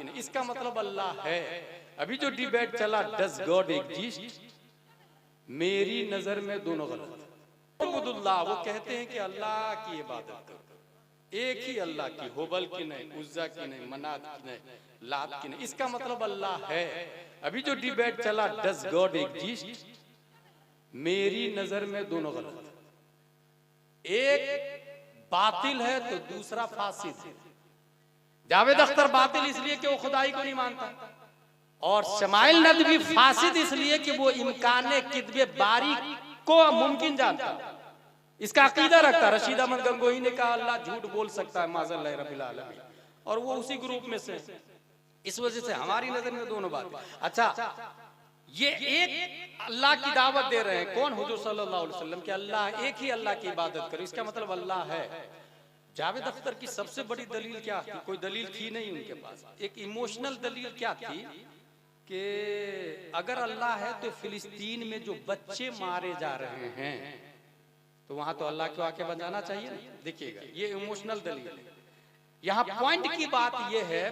की नहीं, इसका मतलब अल्लाह है। अभी जो डिबेट चला डज गॉड एग्जिस्ट, मेरी नजर में दोनों गलत। अब्दुल्लाह वो कहते हैं कि अल्लाह की इबादत करो, एक ही अल्लाह की, होबल की नहीं, उज्जा की नहीं, मनात की नहीं, लात की नहीं, इसका मतलब अल्लाह है। अभी जो डिबेट चला डज गॉड एग्जिस्ट, मेरी नजर में दोनों गलत। एक बातिल है तो दूसरा फासिद है। जावेद अख्तर बातिल इसलिए कि वो खुदाई को नहीं मानता, और शमाइल नदवी फासिद इसलिए कि वो इम्कान किद्बे बारी को मुमकिन जानता, इसका अकीदा रखता। रशीद अहमद गंगोही ने कहा अल्लाह झूठ बोल सकता है माज़अल्लाह रब्बिल आलमीन, और वो उसी ग्रुप में से। इस वजह से हमारी नजर में दोनों बात। अच्छा, ये एक अल्लाह की दावत दे रहे हैं, कौन? हुजूर सल्लल्लाहु अलैहि वसल्लम, कि अल्लाह एक ही अल्लाह की इबादत करो, इसका मतलब अल्लाह है। जावेद अख्तर की सबसे बड़ी दलील क्या थी? कोई दलील थी नहीं उनके पास। एक इमोशनल दलील क्या थी कि अगर अल्लाह है तो फिलिस्तीन में जो बच्चे मारे जा रहे हैं तो वहां तो अल्लाह को आके बचाना चाहिए। देखिएगा, ये इमोशनल दलील है। यहाँ पॉइंट की बात यह है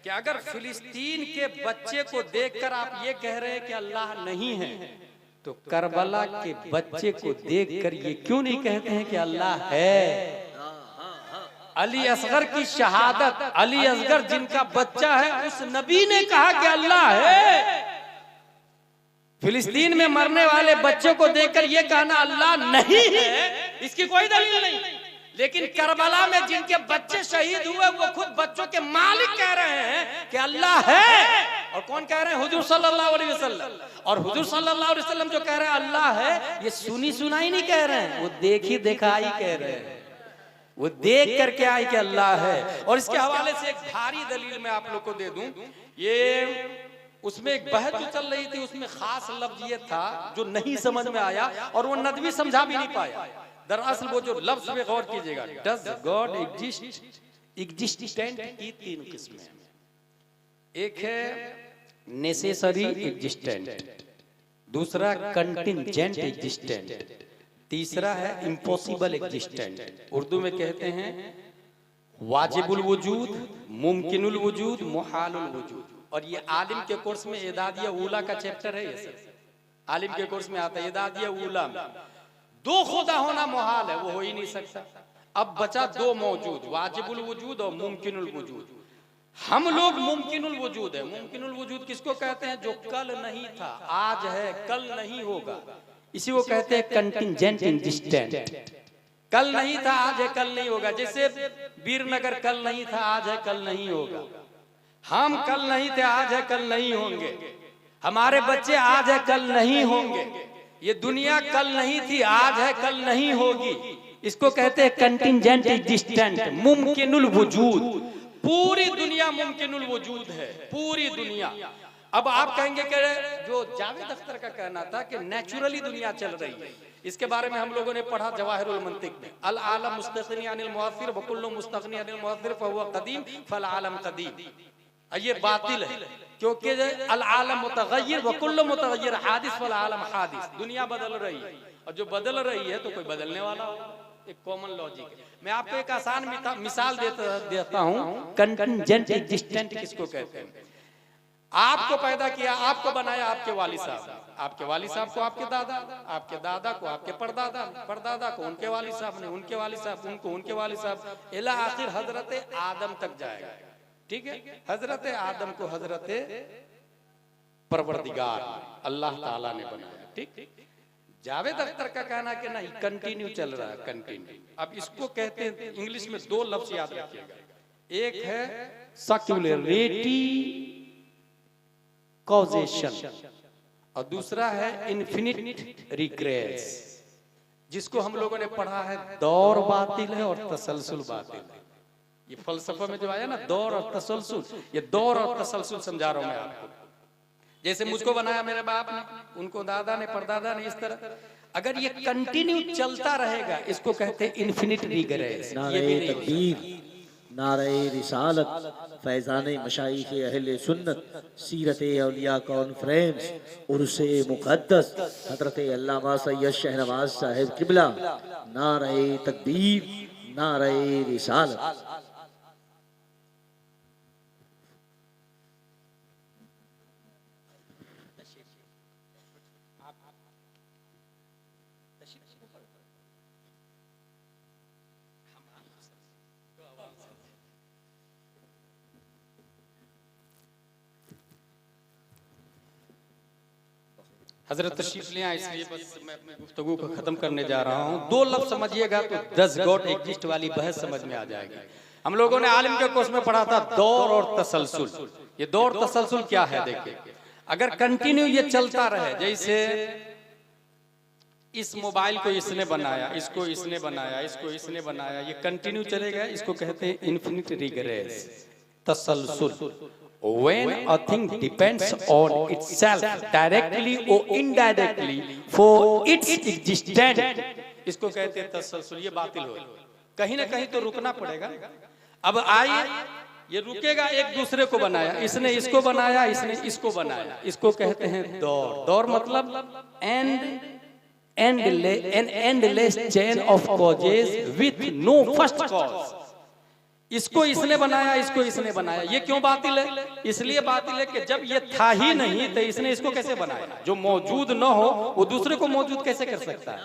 कि अगर फिलिस्तीन के बच्चे को देखकर आप ये कह रहे हैं कि अल्लाह नहीं है, तो करबला के बच्चे को देखकर ये क्यों नहीं कहते हैं कि अल्लाह है? अली असगर की शहादत, अली असगर जिनका बच्चा है, उस नबी ने कहा कि अल्लाह है। फिलिस्तीन में मरने वाले बच्चों को देखकर ये कहना अल्लाह नहीं है, इसकी कोई दलील नहीं। लेकिन करबला में जिनके बच्चे शहीद हुए, वो खुद बच्चों के मालिक कह रहे हैं कि अल्लाह है। और कौन कह रहे हैं? हुजूर सल्लल्लाहु अलैहि वसल्लम। और हुजूर सल्लल्लाहु अलैहि वसल्लम जो कह रहे हैं अल्लाह है, ये सुनी सुनाई नहीं कह रहे हैं, वो देखी दिखाई कह रहे हैं, वो देख करके आई कि अल्लाह है। और इसके हवाले से एक भारी दलील मैं आप लोग को दे दूं। ये उसमें एक बहस जो चल रही थी, उसमें खास लफ्ज ये था जो नहीं समझ में आया, और वो नदवी समझा भी नहीं पाया। दरअसल वो जो लफ्ज पे गौर कीजिएगा, डज गॉड एग्जिस्ट, एग्जिस्टेंट की तीन किस्में। एक है नेसेसरी एग्जिस्टेंट, दूसरा कंटिंजेंट एग्जिस्टेंट, तीसरा है इम्पॉसिबल एग्जिस्टेंट। उर्दू में कहते हैं वाजिबुल वजूद, मुमकिनुल वजूद, मुहालुल वजूद। और ये आलिम के कोर्स में एदादिया ऊला का चैप्टर है। ये सब आलिम के कोर्स में आता है। एदादिया ऊला में दो खुदा होना मुहाल है, वो हो ही नहीं सकता। अब बचा दो मौजूद, वाजिबुल वजूद और मुमकिनुल वजूद। हम लोग मुमकिनुल वजूद है। मुमकिनुल वजूद किसको कहते हैं? जो कल नहीं था, आज है, कल नहीं होगा, इसी को कहते हैं कंटिंजेंट एग्जिस्टेंट। कल नहीं था, आज है, कल नहीं होगा। जैसे वीरनगर कल नहीं था, आज है, कल नहीं होगा। हम कल नहीं थे, आज है, कल नहीं होंगे। हमारे बच्चे आज है, कल नहीं होंगे। ये दुनिया कल नहीं थी, आज है, कल नहीं होगी। इसको कहते हैं कंटिंजेंट एग्जिस्टेंट, मुमकिनुल वजूद। पूरी दुनिया मुमकिनुल वजूद है, पूरी दुनिया। अब आप कहेंगे कि जो जावेद अख्तर का कहना था कि नेचुरली दुनिया चल रही है, इसके बारे में हम लोगों ने पढ़ा जवाहिरुल मंतिक में। अल आलम मुस्तगनी अनिल मुअस्सिर व कुल्लु मुस्तगनी अनिल मुअस्सिर फहुव कदीम फल आलम कदीम। ये बातिल है, क्योंकि अल आलम मुतगय्यर व कुल्लु मुतगय्यर हादिस फल आलम हादिस। दुनिया बदल रही है, और जो बदल रही है तो कोई बदलने वाला होगा। एक कॉमन लॉजिक है। मैं आपको एक आसान मिसाल देता हूँ। कंटिंजेंट एग्जिस्टेंट किसको कहते हैं? आपको पैदा किया, आपको बनाया आपके वालिद साहब, आपके वालिद साहब को आपके दादा, आपके दादा को आपके परदादा, परदादा को उनके वालिद साहब ने, उनके वालिद साहब उनको उनके वालिद साहब, इला आखिर हजरत आदम तक जाएगा। ठीक है, हजरत आदम को हजरत परवरदिगार अल्लाह ताला ने बनाया। ठीक, जावेद अख्तर का कहना कि नहीं, कंटिन्यू चल रहा है, कंटिन्यू। अब इसको कहते हैं, इंग्लिश में दो लफ्ज याद रखिएगा। एक है सर्कुलरिटी कॉजेशन, और दूसरा है इन्फिनिट रिग्रेस, जिसको हम लोगों ने पढ़ा है दौर बातिल है और तसलसल बातिल है। ये फलसफा में जो आया ना, दौर और तसलसल, ये दौर और तसलसल समझा रहा हूं मैं आपको। जैसे मुझको बनाया मेरे बाप ने, उनको दादा ने, परदादा ने, इस तरह अगर ये कंटिन्यू चलता रहेगा, इसको कहते हैं इन्फिनिट रिग्रेस। नारे रिसालत, फैज़ाने मशाइख अहले सुन्नत, सीरत औलिया कॉन्फ्रेंस, उर्से मुक़द्दस हज़रत अल्लामा सैयद शहनवाज साहिब किबला, नारे तकबीर, नारे रिसालत। हजरत तशरीफ ले आए, इसलिए बस मैं अपनी गुफ्तगू को खत्म करने जा रहा हूँ। 2 लफ्ज समझिएगा तो 10 गॉड एग्जिस्ट वाली बहस समझ में आ जाएगी। हम लोगों ने आलिम के कोर्स में पढ़ा था दौर और तसलसल। ये दौर तसलसल क्या है देखिए, अगर कंटिन्यू ये चलता रहे, जैसे इस मोबाइल को इसने बनाया, इसको इसने बनाया, इसको इसने बनाया, ये कंटिन्यू चलेगा, इसको कहते हैं इन्फिनिट रिग्रेस, तसलसल। When a thing depends on itself directly or indirectly for its existence, इसको कहते हैं तसलसल। ये बातिल हो, कहीं ना कहीं तो रुकना पड़ेगा। अब आइए, ये रुकेगा, एक दूसरे को बनाया, इसने इसको बनाया, इसने इसको बनाया, इसको कहते हैं दौर। दौर मतलब endless chain of causes with no first cause। इसको इसने बनाया, इसको इसने बनाया। ये क्यों बातिल है? इसलिए बातिल है कि जब ये था ही नहीं तो इसने इसको कैसे बनाया? जो मौजूद न हो वो दूसरे को मौजूद कैसे कर सकता है?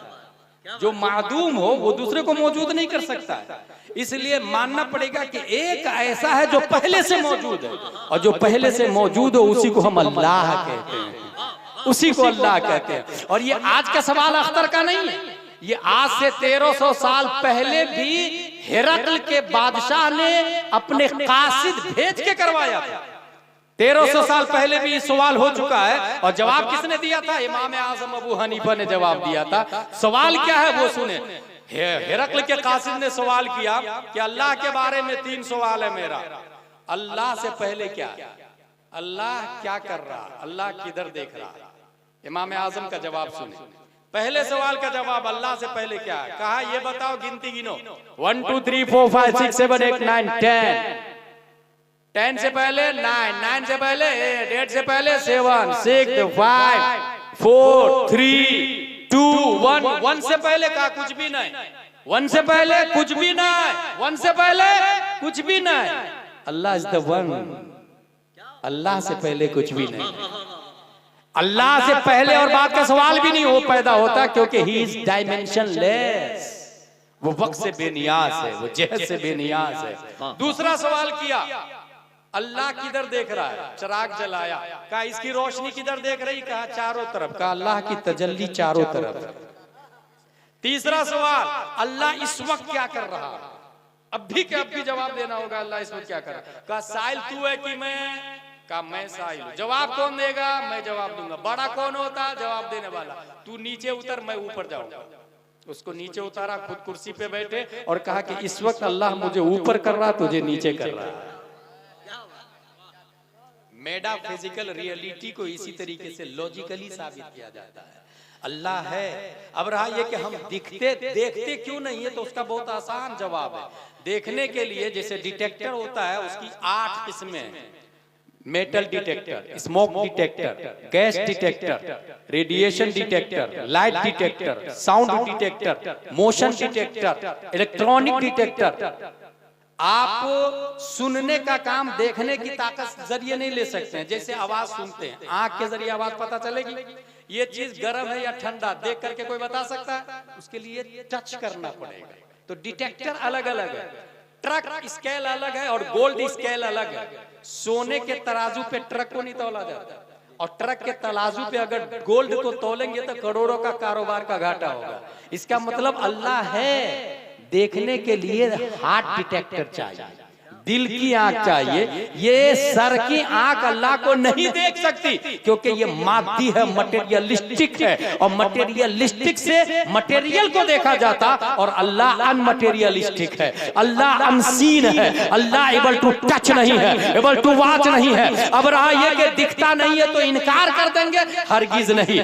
जो मादूम हो वो दूसरे को मौजूद नहीं कर सकता है। इसलिए मानना पड़ेगा कि एक ऐसा है जो पहले से मौजूद है, और जो पहले से मौजूद हो उसी को हम अल्लाह कहते हैं, उसी को अल्लाह कहते हैं। और ये आज का सवाल अख्तर का नहीं है, ये आज से 1300 साल पहले भी हिरकल के बादशाह ने अपने कासिद भेज के करवाया था। 1300 साल पहले भी सवाल हो चुका है, और जवाब किसने दिया था? इमाम आजम अबू हनीफा ने जवाब दिया था। सवाल क्या है वो सुने। हिरकल के कासिद ने सवाल किया कि अल्लाह के बारे में 3 सवाल है मेरा। अल्लाह से पहले क्या? अल्लाह क्या कर रहा? अल्लाह किधर देख रहा? इमाम आजम का जवाब सुने। पहले सवाल का जवाब अल्लाह से पहले क्या है? कहा ये बताओ, गिनती गिनो, 1 2 3 4 5 6 7 8 9 10। 10 से पहले 9, 9 से पहले 8, 8 से पहले 7 6 5 4 3 2 1। 1 से पहले कहा कुछ भी नहीं, 1 से पहले कुछ भी नहीं, 1 से पहले कुछ भी नहीं। अल्लाह इज द वन, अल्लाह से पहले कुछ भी नहीं। अल्लाह से पहले और बाद का सवाल भी नहीं हो पैदा होता, क्योंकि ही इज डायमेंशनलेस, वो वक्त से बेनियाज है, वो जहद से बेनियाज है। दूसरा सवाल किया, अल्लाह किधर देख रहा है? चिराग जलाया, कहा इसकी रोशनी किधर देख रही? कहा चारों तरफ। कहा अल्लाह की तजल्ली चारों तरफ। तीसरा सवाल, अल्लाह इस वक्त क्या कर रहा है? अब भी जवाब देना होगा, अल्लाह इस वक्त क्या कर रहा है? कहा साइल तू है कि मैं? का मैं साहिल हूं। जवाब कौन देगा? मैं जवाब दूंगा। बड़ा कौन होता? जवाब देने वाला। तू नीचे उतर, मैं ऊपर जाऊंगा। उसको नीचे उतारा, खुद कुर्सी पे बैठे और कहा कि इस वक्त अल्लाह मुझे ऊपर कर रहा, तुझे नीचे कर रहा है। मेटाफिजिकल रियलिटी को इसी तरीके से लॉजिकली साबित किया जाता है। अल्लाह है। अब रहा ये कि हम देखते क्यों नहीं है, तो उसका बहुत आसान जवाब है। देखने के लिए जैसे डिटेक्टर होता है, उसकी 8 किस्में हैं। Metal detector, smoke detector, gas detector, radiation detector, light detector, sound detector, motion detector, electronic detector. आप सुनने का काम देखने की ताकत जरिए नहीं ले सकते हैं। जैसे आवाज सुनते हैं, आंख के जरिए आवाज पता चलेगी, ये चीज गर्म है या ठंडा देख करके कोई बता सकता है? उसके लिए टच करना पड़ेगा। तो डिटेक्टर अलग अलग है, ट्रक स्केल अलग है और गोल्ड स्केल अलग है। सोने के तराजू पे ट्रक को नहीं तौला जाता, और ट्रक के तराजू पे अगर गोल्ड को तौलेंगे तो करोड़ों का कारोबार का घाटा होगा। इसका मतलब अल्लाह है। देखने के लिए हार्ट डिटेक्टर चाहिए, दिल की आंख चाहिए। ये सर की आंख अल्लाह को नहीं देख सकती, क्योंकि ये मादी है, मटेरियलिस्टिक है, और मटेरियलिस्टिक से मटेरियल को देखा जाता, और अल्लाह अनमटेरियलिस्टिक है। अल्लाह अनसीन है, अल्लाह एबल टू टच नहीं है, एबल टू वॉच नहीं है। अब रहा ये कि दिखता नहीं है तो इनकार कर देंगे? हरगिज नहीं।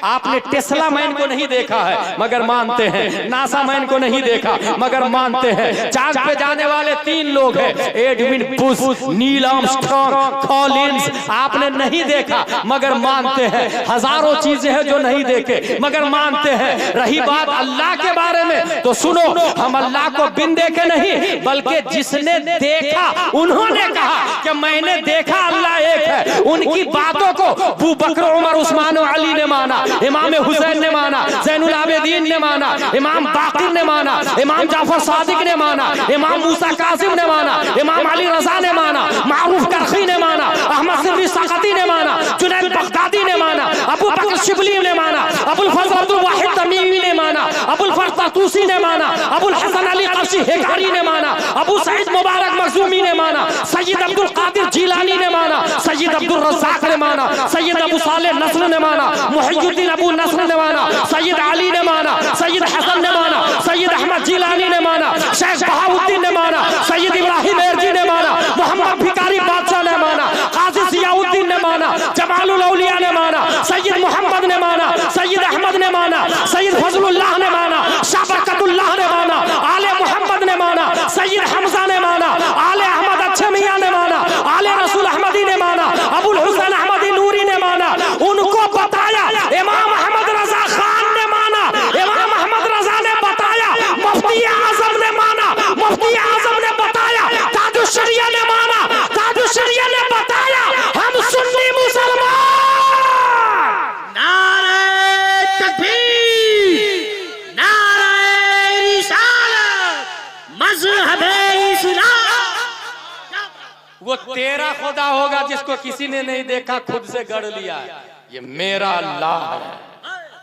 आपने टेस्ला मैन को नहीं देखा है मगर मानते हैं, नासा मैन को नहीं देखा मगर मानते हैं। चांद पे जाने वाले 3 लोग हैं, Edwin Bush, Neil Armstrong, Collins. आपने नहीं देखा मगर मानते हैं। हजारों चीजें हैं जो नहीं देखे मगर मानते हैं। रही बात अल्लाह के बारे में, तो सुनो, हम अल्लाह को बिन देखे नहीं, बल्कि जिसने देखा उन्होंने कहा कि मैंने देखा अल्लाह एक है। उनकी बातों को अबू बकर, उमर, उस्मान और अली ने माना, इमाम हुसैन ने माना, ज़ैनुल आबिदीन ने माना, इमाम बाकिर ने माना, इमाम जाफर सादिक ने माना, इमाम मूसा कासिम ने माना, इमाम अली रजा ने माना, मारूफ करखी ने माना, अहमद सिद्दीक सखती ने माना, जुनैद बगदादी शिबली ने माना, अबुल फजल अब्दुल वाहिद तमीमी ने माना, अबुल फर्ज तातूसी ने माना, अबुल हसन अली कशी हेकारी ने माना, अबू सईद मुबारक मखजूमी ने माना, सैयद अब्दुल कादिर जिलानी ने माना, सैयद अब्दुल रज़्ज़ाक ने माना, सैयद अबू सालेह नस्र ने माना, मुहियुद्दीन अबू नस्र ने माना, सैयद अली ने माना, सैयद हसन ने माना, सैयद अहमद जिलानी ने माना, शेख बहाउद्दीन ने माना, सैयद इब्राहिम एरजी ने माना, मोहम्मद भिकारी बादशाह ने माना, काजी जियाउद्दीन ने माना, जमालुल औलिया ने माना, सैयद मोहम्मद ने माना, सैयद अहमद ने माना, सैयद फजलुल्लाह ने माना, शाह बरकतुल्लाह ने माना, आले मोहम्मद ने माना, सैयद हमजा ने माना, आले अहमद अच्छे मियां ने माना, आले रसूल अहमदी ने माना, अबुल हुसैन अहमदी नूरी ने माना। उनको बताया इमाम अहमद रजा खान ने माना, इमाम अहमद रजा ने बताया, मुफ्ती आजम ने माना, मुफ्ती आजम ने बताया, ताजुश शरिया ने माना, ताजुश शरिया ने बताया। हम सुन्नी मुसलमान। नारे तकबीर, नारे रिसालत, मज़हबे इस्लाम। वो तेरा खुदा होगा जिसको किसी ने नहीं देखा, खुद से गढ़ लिया है। ये मेरा अल्लाह है,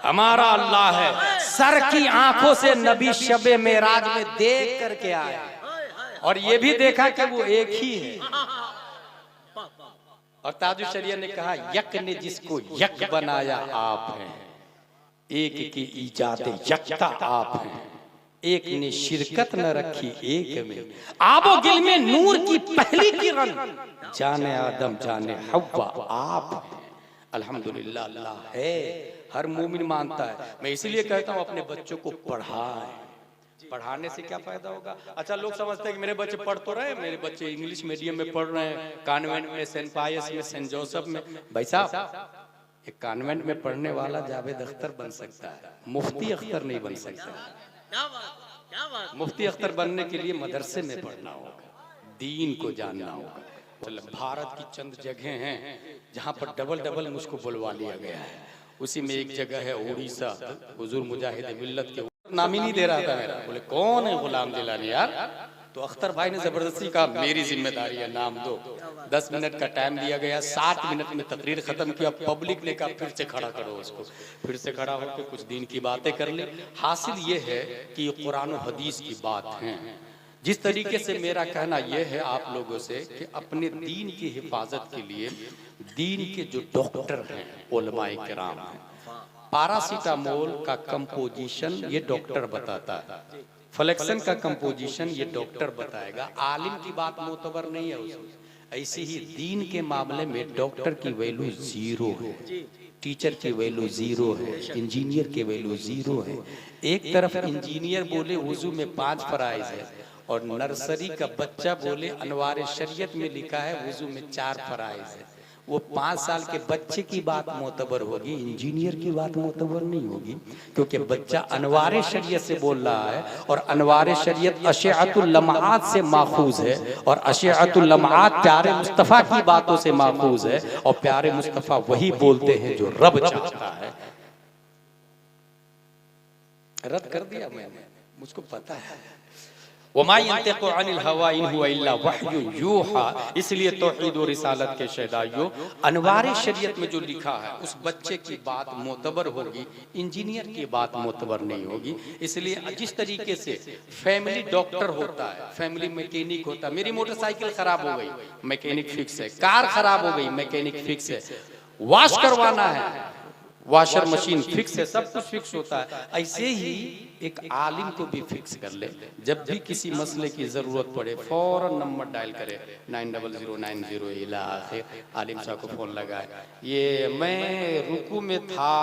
हमारा अल्लाह है। सर की आंखों से नबी शबे मेराज में देख करके आए और ये भी देखा कि वो एक ही है। और ताजुश शरिया ने कहा, यक ने जिसको यक बनाया आप हैं, एक की ईजाद यकता आप हैं, एक ने शिरकत न रखी एक में, आबो गिल में नूर की पहली किरण, जाने आदम जाने हव्वा आप हैं। अल्हम्दुलिल्लाह अल्लाह है, हर मोमिन मानता है। मैं इसीलिए कहता हूँ अपने बच्चों को पढ़ाएं। पढ़ाने से क्या फायदा होगा? अच्छा, लोग समझते हैं कि मेरे बच्चे पढ़ तो रहे, मेरे बच्चे इंग्लिश मीडियम में पढ़ रहे हैं, कॉन्वेंट में, सेंट पायस में, सेंट जोसेफ में। भाई साहब, एक कॉन्वेंट में पढ़ने वाला जावेद अख्तर बन सकता है, मुफ्ती अख्तर नहीं बन सकता। मुफ्ती अख्तर बनने के लिए मदरसे में पढ़ना होगा, दीन को जानना होगा। भारत की चंद जगह हैं जहाँ पर डबल डबल मुझको बुलवा लिया गया है। उसी में एक जगह है उड़ीसा, हुजूर मुजाहिद मिल्लत के नाम ही नहीं दे रहा था मेरा। बोले कौन है गुलाम दिलानी यार? तो अख्तर भाई ने जबरदस्ती कहा मेरी जिम्मेदारी है, नाम दो। 10 मिनट का टाइम दिया गया, 60 मिनट में तकरीर खत्म किया। पब्लिक ने कहा फिर से खड़ा करो उसको। फिर से खड़ा होकर कुछ दीन की बातें कर ले। हासिल ये है कि ये कुरान और हदीस की बात है। जिस तरीके से मेरा कहना यह है आप लोगों से कि अपने दीन की हिफाजत के लिए दीन के जो डॉक्टर हैं, उलमाए किराम हैं, पैरासीटामोल का कंपोजिशन ये डॉक्टर बताता है, फ्लेक्सन का कंपोजिशन ये डॉक्टर बताएगा। आलिम की बात मोतबर नहीं है उसमें। ऐसे ही दीन के मामले में डॉक्टर की वैल्यू 0 है, टीचर की वैल्यू 0 है, इंजीनियर की वैल्यू 0 है। एक तरफ इंजीनियर बोले वुजू में 5 फराइज है और नर्सरी का बच्चा बोले अनवार शरीयत में लिखा है वुजू में 4 फराइज है। वो 5 साल के बच्चे की बात मोतबर होगी, इंजीनियर की बात मोतबर नहीं होगी, क्योंकि बच्चा अनवार शरीयत से बोल रहा है और अनवार शरीयत अशअतुल लम्आत से माखूज है और अशअतुल लम्आत प्यारे मुस्तफ़ा की बातों से माखूज है और प्यारे मुस्तफ़ा वही बोलते हैं जो रब चाहता है। रद्द कर दिया मैंने, मुझको पता है। वमा यंतिक़ु अनिल हवा इन हुवा इल्ला वह्यु यूहा। इसलिए तौहीद और रिसालत के शहदाइयों, अनवार शरीयत में जो लिखा है उस बच्चे की बात मोतबर होगी, इंजीनियर की बात मोतबर नहीं होगी। इसलिए जिस तरीके से फैमिली डॉक्टर होता है, फैमिली मैकेनिक होता है। मेरी मोटरसाइकिल खराब हो गई, मैकेनिक फिक्स है। कार खराब हो गई, मैकेनिक फिक्स है। वॉश करवाना है, वॉशर मशीन फिक्स है। सब कुछ फिक्स होता है। ऐसे ही एक आलिम को भी फिक्स कर ले। जब भी किसी मसले की जरूरत पड़े फौरन नंबर डायल करे 90090 इला आखिर, आलिम साहब को फोन लगाए। ये मैं रुकू में था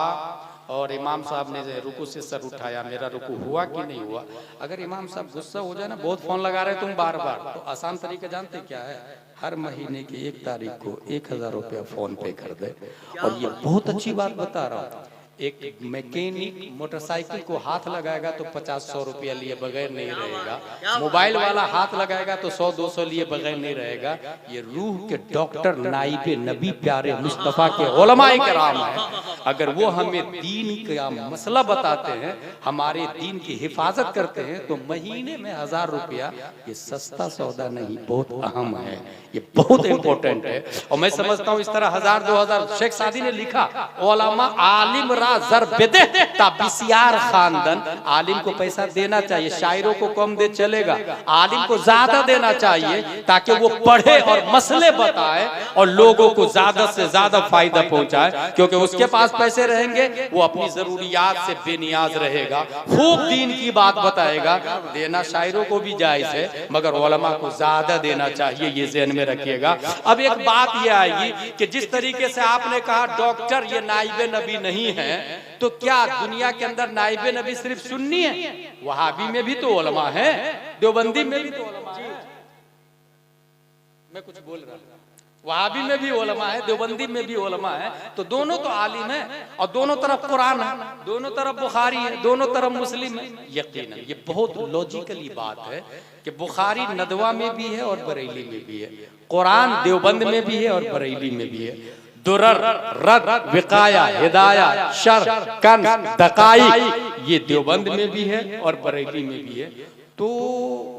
और इमाम साहब ने रुकू से सर उठाया, मेरा रुकू हुआ कि नहीं हुआ। अगर इमाम साहब गुस्सा हो जाए ना, बहुत फोन लगा रहे तुम बार बार, तो आसान तरीका जानते क्या है? हर महीने की 1 तारीख को 1000 रुपया फोन पे कर दे। और ये बहुत अच्छी बात बता रहा हूँ, एक मैकेनिक मोटरसाइकिल को हाथ लगाएगा तो 50-100 रुपया लिए बगैर नहीं रहेगा। मोबाइल वाला हाथ लगाएगा तो 100-200 लिए बगैर नहीं रहेगा। ये रूह के डॉक्टर नाइबे नबी प्यारे मुस्तफा के उलमाए किराम है। अगर वो हमें दीन का मसला बताते हैं, हमारे दीन की हिफाजत करते हैं, तो महीने में 1000 रुपया ये सस्ता सौदा नहीं, बहुत अहम है, ये बहुत इंपॉर्टेंट है। और मैं समझता हूँ इस तरह 1000-2000 शेख सादी ने लिखा, उलमा आलिम ताबिसियार खानदन, आलिम को पैसा देना चाहिए, शायरों को कम दे चलेगा, आलिम को ज्यादा देना चाहिए ताकि वो पढ़े और मसले बताए और लोगों को ज्यादा से ज्यादा फायदा पहुंचाए, क्योंकि उसके पास पैसे रहेंगे वो अपनी जरूरियात से बेनियाज रहेगा, खूब दीन की बात बताएगा। देना शायरों को भी जायज है, मगर उलमा को ज्यादा देना चाहिए, ये ज़हन में रखिएगा। अब एक बात ये आएगी कि जिस तरीके से आपने कहा डॉक्टर ये नाइबे नबी नहीं है, तो क्या दुनिया के अंदर नाइबे नबी सिर्फ सुन्नी है? वहाबी में भी तो उलमा है, देवबंदी में भी तो उलमा है। मैं कुछ बोल रहा हूं, वहाबी में भी उलमा है, देवबंदी में भी उलमा है, तो दोनों तो आलिम है और दोनों तरफ कुरान है, दोनों तरफ बुखारी है, दोनों तरफ मुस्लिम है। यकीनन ये बहुत लॉजिकली बात है कि बुखारी नदवा में भी है और बरेली में भी है, कुरान देवबंद में भी है और बरेली में भी है। दुरर, रद, विकाया, हिदाया, शर, कंस, दकाई ये देवबंद में भी है और बरेली में भी है। तो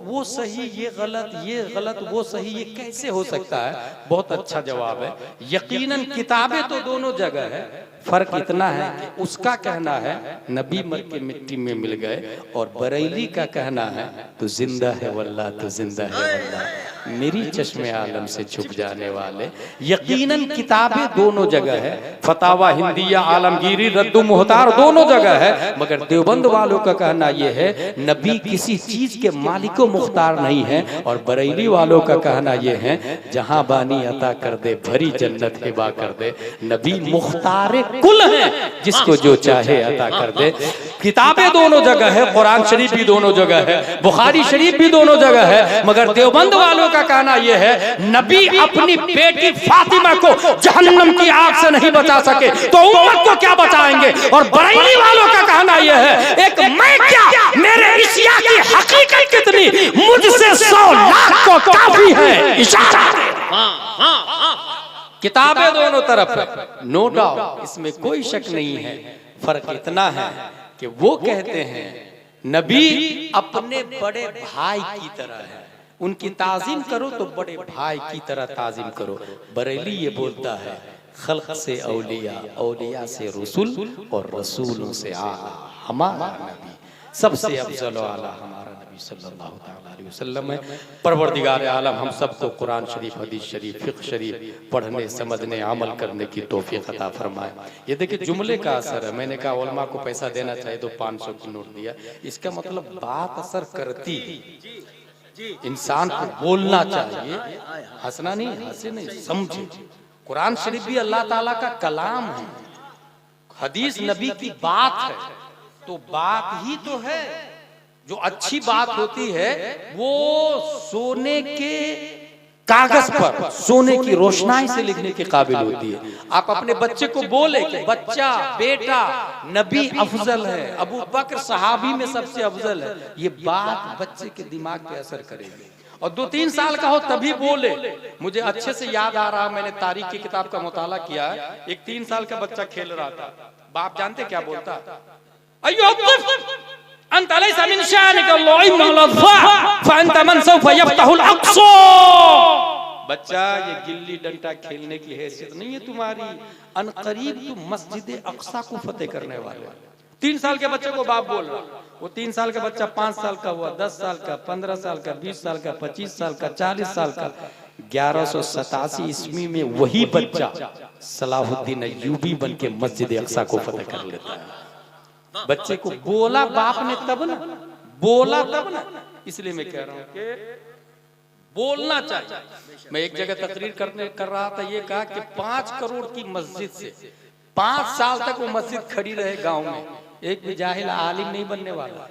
वो सही ये गलत वो सही, ये कैसे हो सकता है? बहुत अच्छा जवाब है। यकीनन किताबें तो दोनों जगह है, फर्क इतना है कि उसका कहना है नबी मर के मिट्टी में मिल गए और बरेली का कहना है तो जिंदा है वल्लाह, तो जिंदा है वल्लाह, मेरी चश्मे आलम से छुप जाने वाले। यकीनन किताबें दोनों जगह है, फतावा हिंदिया, आलमगीरी, रद्दु मुहतार दोनों जगह है, मगर देवबंद वालों का कहना यह है नबी किसी चीज के मालिको मुख्तार नहीं है, और बरेली वालों का कहना यह है जहां बानी अता कर दे, भरी जन्नत हिबा कर दे, नबी मुख्तार कुल है, जिसको जो चाहे अता कर दे। किताबें दोनों जगह है, कुरान शरीफ भी दोनों जगह है, बुखारी शरीफ भी दोनों जगह है, मगर देवबंद वालों का कहना यह है नबी अपनी बेटी फातिमा को जहन्नम की आग से नहीं बचा सके तो उम्मत को क्या बचाएंगे। और बरेली वालों का कहना यह है एक मैं क्या, मेरे इशिया की हकीकत कितनी, मुझसे 100 लाख को काफी है इशारा। किताबें दोनों तरफ है, नो डाउट, इसमें कोई शक नहीं है। फर्क इतना है कि वो कहते हैं नबी अपने बड़े भाई की तरह है, उनकी ताजीम करो तो बड़े भाई की तरह ताजीम करो। बरेली ये बोलता है खल्क से औलिया, औलिया से रसूल और रसूलों से आला, हमारा नबी सबसे अफजल आला हमारा नबी सल्लल्लाहु अलैहि वसल्लम है। परवरदिगार आलम हम सबको कुरान शरीफ, हदीस शरीफ, फिक़्ह शरीफ पढ़ने, समझने, अमल करने की तौफीक अता फरमाए। ये देखिए जुमले का असर है। मैंने कहा उलमा को पैसा देना चाहिए तो 500 की नोट दिया, इसका मतलब बात असर करती है। इंसान को बोलना चाहिए, हंसना नहीं, हंसे नहीं, समझे। कुरान शरीफ भी अल्लाह ताला का कलाम है, हदीस नबी की बात है, तो बात ही तो है। जो अच्छी बात होती है वो सोने के कागज पर सोने की रोशनाई से लिखने के काबिल होती है। आप अपने बच्चे को बोले कि बच्चा, बेटा, नबी अफजल है, अबू बकर सहाबी में सबसे अफजल है, ये बात बच्चे के दिमाग पे असर करेगी। और 2-3 साल का हो तभी बोले। मुझे अच्छे से याद आ रहा, मैंने तारीख की किताब का मुताला किया है, एक 3 साल का बच्चा खेल रहा था, बाप जानते क्या बोलता, बच्चा ये गिल्ली डंडा खेलने की हैसियत नहीं है तुम्हारी, अनकरीब तुम मस्जिद अक्सा को फतेह करने वाले। 3 साल के बच्चे को बाप बोल रहा, वो 3 साल का बच्चा 5 साल का हुआ, 10 साल का, 15 साल का, 20 साल का, 25 साल का, 40 साल का। 1187 ईस्वी में वही बच्चा सलाहुद्दीन अय्यूबी बन के मस्जिद अक्सा को फतेह कर लेता है। बच्चे को बोला बाप ने तब ना, बोला तब ना, इसलिए मैं कह रहा हूं कि बोलना चाहिए। मैं एक जगह तकरीर कर रहा था, ये कहा कि 5 करोड़ की मस्जिद से 5 साल तक वो मस्जिद खड़ी रहे गांव में, एक भी जाहिल आलिम नहीं बनने वाला,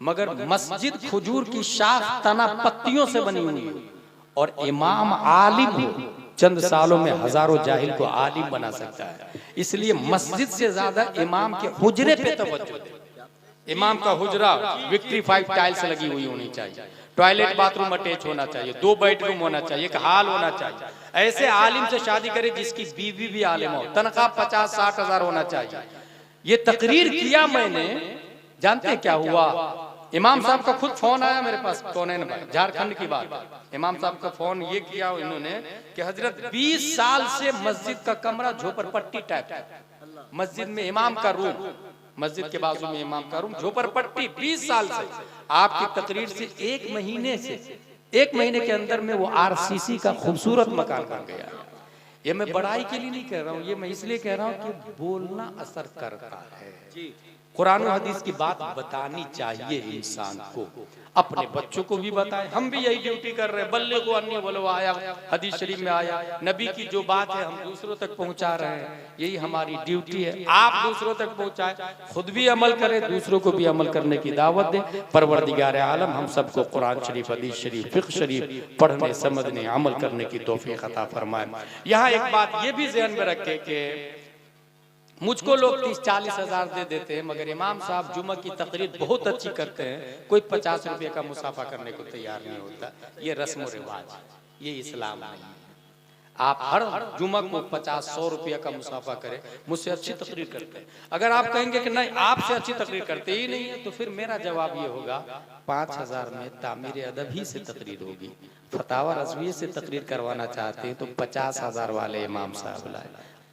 मगर मस्जिद खजूर की शाख तना पत्तियों से बनी हुई है और इमाम आलिम हो चंद सालों में हजारों जाहिल को आलिम बना सकता है। इसलिए मस्जिद से ज्यादा इमाम के हुजरे पे तवज्जो दे। इमाम का हुजरा विक्ट्रीफाइड टाइल्स लगी हुई होनी चाहिए, टॉयलेट बाथरूम अटैच होना चाहिए, 2 बेडरूम होना चाहिए, एक हॉल होना चाहिए। ऐसे आलिम से शादी करे जिसकी बीवी भी आलिम हो, तनख्वाह 50-60 हजार होना चाहिए। ये तकरीर किया मैंने, जानते क्या हुआ? इमाम साहब का खुद फोन आया मेरे पास, कौन झारखंड की बात। इमाम साहब का फोन ये किया इन्होंने कि हजरत 20 साल से मस्जिद का कमरा झोपड़पट्टी टाइप, मस्जिद में इमाम का रूम, मस्जिद के बाजू में इमाम का रूम, झोपड़पट्टी 20 साल से। आपकी तकरीर से 1 महीने के अंदर में वो आरसीसी का खूबसूरत मकान बन गया। ये मैं बड़ाई के लिए नहीं कह रहा हूँ, ये मैं इसलिए कह रहा हूँ कि बोलना असर करता है। कुरान और हदीस की बात बतानी चाहिए इंसान को, अपने बच्चों को भी बताएं। हम भी यही ड्यूटी कर रहे हैं, बल्लिगु अन्नी वलो आया, हदीस शरीफ में आया, नबी की जो बात है हम दूसरों तक पहुंचा रहे हैं, यही हमारी ड्यूटी है। आप दूसरों तक पहुंचाएं, खुद भी अमल करें, दूसरों को भी अमल करने की दावत दें। परवरदिगार आलम हम सबको कुरान शरीफ, हदीस शरीफ, फिक्र शरीफ पढ़ने, समझने, अमल करने की तौफीक अता फरमाए। यहाँ एक बात ये भी ज़हन में रखें कि मुझको लोग 30-40 हजार दे देते हैं, मगर इमाम साहब जुमा की तकरीर बहुत अच्छी करते हैं, कोई 50 रुपये का मुसाफा करने को तैयार नहीं होता। ये रस्म व रिवाज, ये इस्लाम नहीं है। आप हर जुमा को 50-100 रुपया का मुसाफा करें, मुझसे अच्छी तकरीर करते हैं। अगर आप कहेंगे कि नहीं आपसे अच्छी तकरीर करते ही नहीं है, तो फिर मेरा जवाब ये होगा 5000 में तामीर अदब ही से तकरीर होगी। फतावा रज़विया से तकरीर करवाना चाहते हैं तो 50,000 वाले इमाम साहब लाए,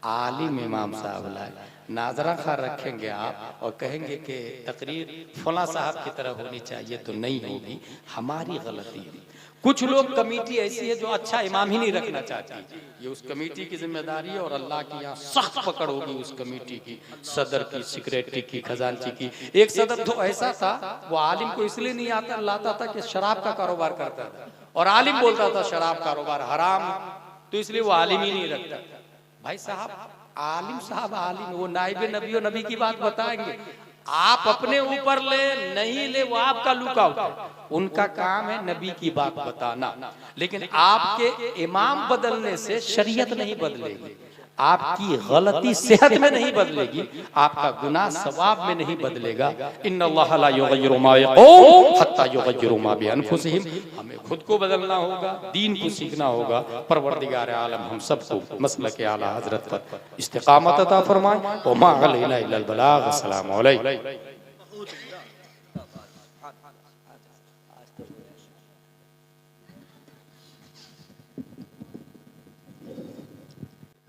आलिम इमाम साहब लाए, नाजरा खा रखेंगे आप और कहेंगे कि तकरीर फला साहब की तरह होनी चाहिए, तो नहीं होगी। हमारी गलती है। कुछ लोग कमेटी ऐसी है जो अच्छा इमाम ही नहीं रखना चाहती, ये उस कमेटी की जिम्मेदारी है और अल्लाह की यहाँ सख्त पकड़ होगी उस कमेटी की, सदर की, सेक्रेटरी की, खजांची की। एक सदर तो ऐसा था, वो आलिम को इसलिए नहीं आता लाता था कि शराब का कारोबार करता था, और आलिम बोलता था शराब कारोबार हराम, तो इसलिए वो आलिम ही नहीं रखता। भाई साहब, आलिम साहब आलिम, वो नाइबे नबी और नबी की बात बताएंगे, आप अपने ऊपर ले नहीं ले वो आपका लुकआउट है, उनका काम है नबी की बात बताना। लेकिन आपके इमाम बदलने से शरीयत नहीं बदलेगी, आपकी गलती सेहत में नहीं बदलेगी, आपका गुनाह सवाब में नहीं बदलेगा। इन्नल्लाह ला युगय्यिरु मा बिक़ौम हत्ता युगय्यिरु मा बिअनफुसिहिम। हमें खुद को बदलना होगा, दीन को सीखना होगा। परवरदिगार आलम हम सबको मसलक आला हजरत पर इस्तिकामत अता फरमाए। व मा अलैना इल्लल बलाग। अस्सलामु अलैकुम।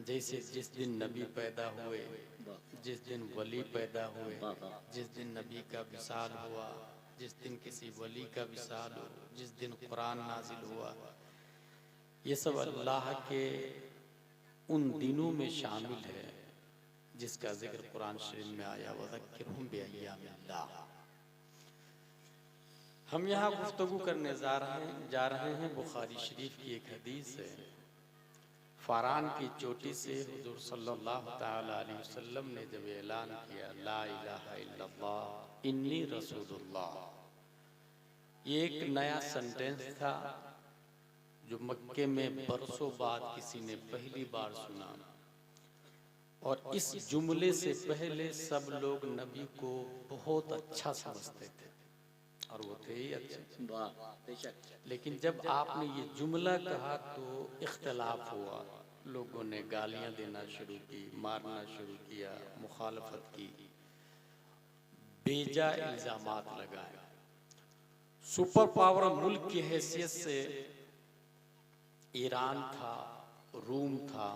जैसे जिस दिन नबी पैदा हुए, जिस दिन वली पैदा हुए, जिस दिन नबी का विसाल हुआ, जिस दिन किसी वली का विसाल हो, जिस दिन कुरान नाजिल हुआ, ये सब अल्लाह के उन दिनों में शामिल है जिसका जिक्र कुरान शरीफ में आया, वज़क्किरहुम बिअय्यामिल्लाह। हम यहाँ गुफ्तगू करने जा रहे हैं बुखारी शरीफ की एक हदीस है। फ़ारान की चोटी से हुज़ूर सल्लल्लाहु तआला अलैहि वसल्लम ने जब ऐलान किया ला इलाहा इल्लल्लाह इन्नी रसूलुल्लाह, ये एक नया सेंटेंस था जो मक्के में बरसों बाद किसी ने पहली बार सुना, और इस जुमले से पहले सब लोग नबी को बहुत अच्छा समझते थे, और वो थे ही अच्छे। लेकिन जब आपने ये जुमला कहा तो इख्तलाफ हुआ, लोगों ने गालियां देना शुरू की, मारना शुरू किया, मुखालफत की, बेजा इल्जामात लगाए। सुपर पावर मुल्क की हैसियत से ईरान था, रूम था।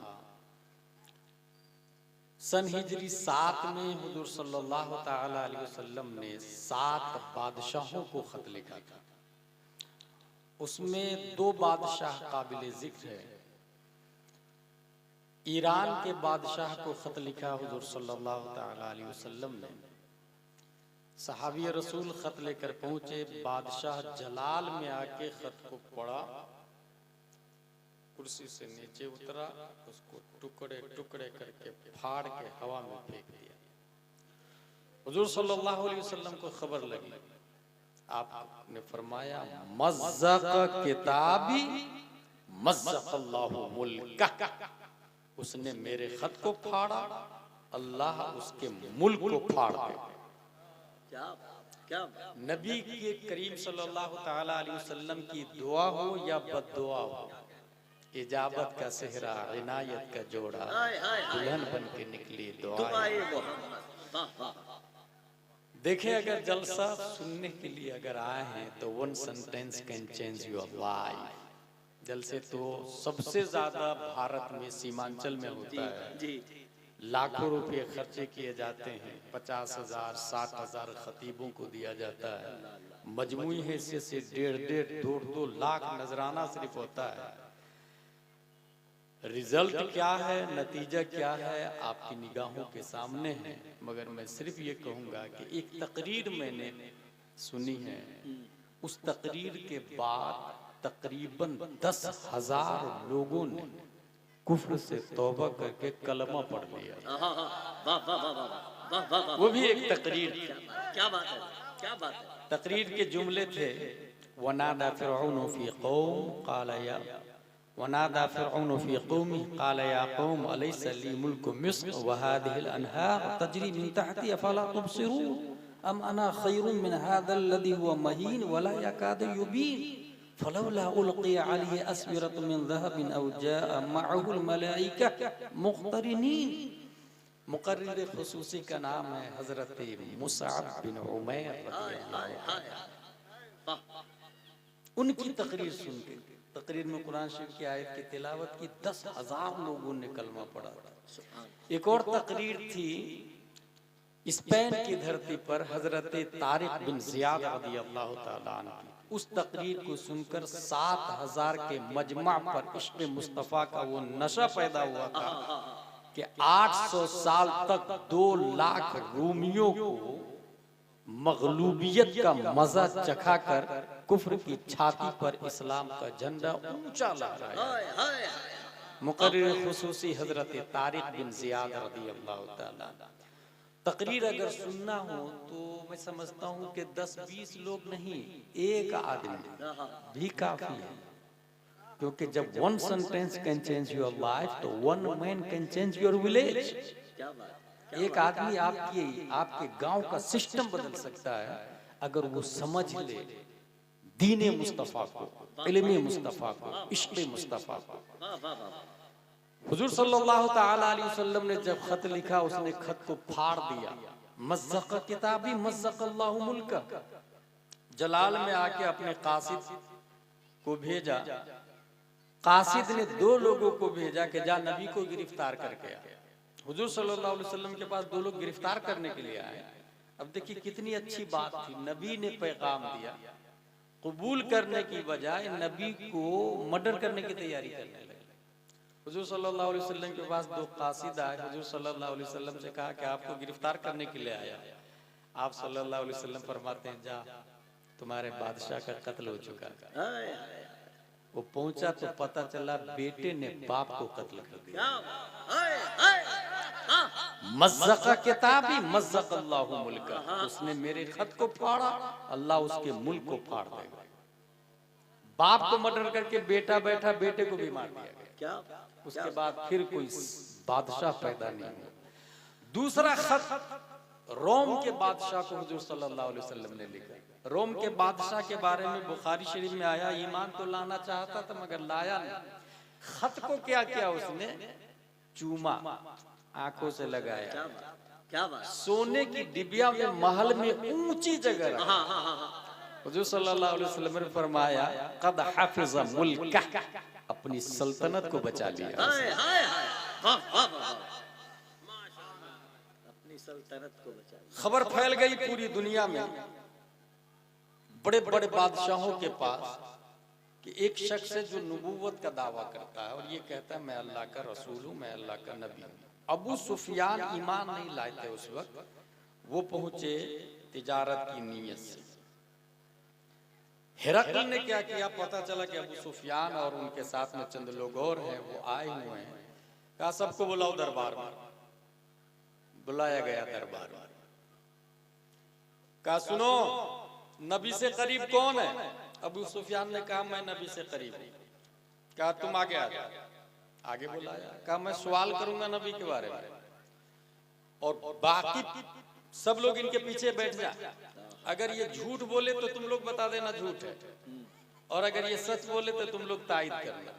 सन हिजरी 7 में हुजूर सल्लल्लाहु तआला अलैहि वसल्लम ने 7 बादशाहों को खत लिखा था। उसमें 2 बादशाह काबिल जिक्र है। ईरान के बादशाह को खत लिखा हुजूर सल्लल्लाहु तआला अलैहि वसल्लम ने। सहाबी रसूल खत लेकर पहुंचे, बादशाह जलाल में आके खत को पढ़ा, कुर्सी से नीचे उतरा, उसको टुकड़े टुकड़े करके फाड़ के हवा में फेंक दिया। हुजूर सल्लल्लाहु अलैहि वसल्लम को खबर लगी, आपने फरमाया मज़्ज़क़ किताबी मज़्ज़क़ल्लाहु मुल्का, उसने मेरे खत को फाड़ा, अल्लाह उसके मुल्क को फाड़ दे। क्या क्या नबी के करीम सल्लल्लाहु ताला अलैहि वसल्लम की दुआ हो या बद्दुआ हो, इजाबत का सेहरा, इनायत का जोड़ा, दुल्हन बन के निकली दुआ। दुआए मोहम्मद, वाह वाह। देखें, अगर जलसा सुनने के लिए अगर आए हैं तो one sentence can change your life. जलसे तो सबसे ज्यादा भारत में सीमांचल में होता है, जी लाखों रुपए खर्चे किए जाते हैं, 50,000 60,000 खतीबों को दिया जाता है, मजमूई हैसियत से 1.5 2 लाख नजराना सिर्फ होता है। रिजल्ट क्या है, नतीजा क्या है, आपकी निगाहों के सामने है। मगर मैं सिर्फ ये कहूँगा कि एक तकरीर मैंने सुनी है, उस तकरीर के बाद तकरीबन 10,000 लोगों ने कुफ्र से तौबा करके कलमा पढ़ लिया। वाह वाह वाह वाह वाह वाह। वो भी एक तकरीर, क्या बात है, क्या बात है। तकरीर के जुमले थे, वनादा फिरऔन फी कौम क़ाल या वनादा फिरऔन फी कौमी क़ाल या कौम अलैसा ली मुल्कु मिस्र व हादिहिल अनहार तजरी मिन तहती अफला तुबसिरून अम अना खैरुम मिन हादल लज़ी हुवा महीन वला यकादु युबीन फलौला उल्क़िया अलैहि अस्विरतुम मिन ज़हबिन औ जाअ मअहुल मलाइका मुक़तरिनीन। मुक़र्रिर ख़ुसूसी का नाम है हज़रत मुसअब बिन उमैर रज़ियल्लाहु अन्हु। उनकी तकरीर सुन के, तकरीर में कुरान शरीफ की आयत की तिलावत की, 10,000 लोगों ने कलमा पढ़ा। एक और तकरीर थी स्पेन की धरती पर हजरत तारिक बिन ज़ियाद रज़ियल्लाहु ताला अन्हु की। उस तकरीर को सुनकर 7,000 के मजमा पर इश्क़ मुस्तफ़ा का वो नशा पैदा हुआ था कि 800 साल तक 2 लाख रूमियों को मगलूबियत का मजा चखा कर कुफ्र की छाती पर इस्लाम का झंडा ऊंचा लहराया। मुकर्रिर खुसूसी हजरत तारिक बिन ज़ियाद रज़ियल्लाहु ताला। तकरीर अगर सुनना हो तो मैं समझता हूँ कि 10-20 लोग नहीं, एक आदमी भी काफी है, क्योंकि जब one sentence can change your life तो one man can change your village. एक आदमी आपके गांव का सिस्टम बदल सकता है अगर वो समझ ले दीने मुस्तफा को, इल्मे मुस्तफा को, इश्क़ मुस्तफा को। हुजूर सल्लल्लाहु ताला अलैहि वसल्लम ने जब खत लिखा, उसने खत को फाड़ दिया। मज़्ज़क़ किताबी मज़्ज़क़ल्लाहु मुल्का, जलाल में आके अपने कासिद को भेजा। कासिद ने 2 लोगों को भेजा कि जा नबी को गिरफ्तार करके आ। हुजूर सल्लल्लाहु अलैहि वसल्लम के पास 2 लोग गिरफ्तार करने के लिए आए। अब देखिए कितनी अच्छी बात थी, नबी ने पैगाम दिया, कबूल करने की बजाय नबी को मर्डर करने की तैयारी करने लगे। हुजूर सल्लल्लाहु अलैहि वसल्लम के पास 2 कासिद आए। हुजूर सल्लल्लाहु अलैहि वसल्लम से कहा कि आपको गिरफ्तार करने के लिए आया। आप सल्लल्लाहु अलैहि वसल्लम फरमाते हैं, जा तुम्हारे बादशाह का कत्ल हो चुका है। वो पहुंचा तो पता चला बेटे ने बाप को कत्ल कर दिया। मज़्ज़क़ किताबी मज़्ज़क़ल्लाहु मुल्का, उसने मेरे खत को फाड़ा, अल्लाह उसके मुल्क को फाड़ देगा। बाप को मर्डर करके बेटा बैठा, बेटे को भी मार दिया गया। उसके बाद फिर कोई बादशाह पैदा नहीं हुआ। दूसरा खत रोम के बादशाह को हुजूर सल्लल्लाहु अलैहि वसल्लम ने लिखा। रोम के बादशाह के बारे में बुखारी शरीफ में आया, ईमान तो लाना चाहता था मगर लाया नहीं। खत को क्या किया उसने, चूमा, आंखों से लगाया। क्या बात। सोने की डिबिया में महल में ऊंची जगह रखा। हुजूर सल्लल्लाहु अलैहि वसल्लम ने फरमाया, कद हाफिज़ मुल्का, अपनी सल्तनत को बचा लिया। अपनी सल्तनत को बचा लिया। खबर फैल गई पूरी दुनिया में, बड़े बड़े बादशाहों के पास, कि एक शख्स है जो नबूवत का दावा करता है और ये कहता है मैं अल्लाह का रसूल हूँ, मैं अल्लाह का नबी हूँ। अबू सुफियान ईमान नहीं लाए थे उस वक्त, वो पहुंचे तिजारत की नीयत से। हिरकल ने क्या किया, पता चला कि अबू सुफियान और उनके साथ में चंद लोग और हैं, वो आए हुए हैं। कहा सबको बुलाओ दरबार में। बुलाया गया दरबार में। कहा सुनो, नबी से करीब कौन है? अबू सुफियान ने कहा मैं नबी से करीब हूं। कहा तुम आगे आ जाओ, आगे बुलाया, कहा मैं सवाल करूंगा नबी के बारे में और बाकी सब लोग इनके पीछे बैठ जा, अगर ये झूठ बोले तो तुम लोग बता देना झूठ है, और अगर ये सच बोले तो तुम लोग तायद करना।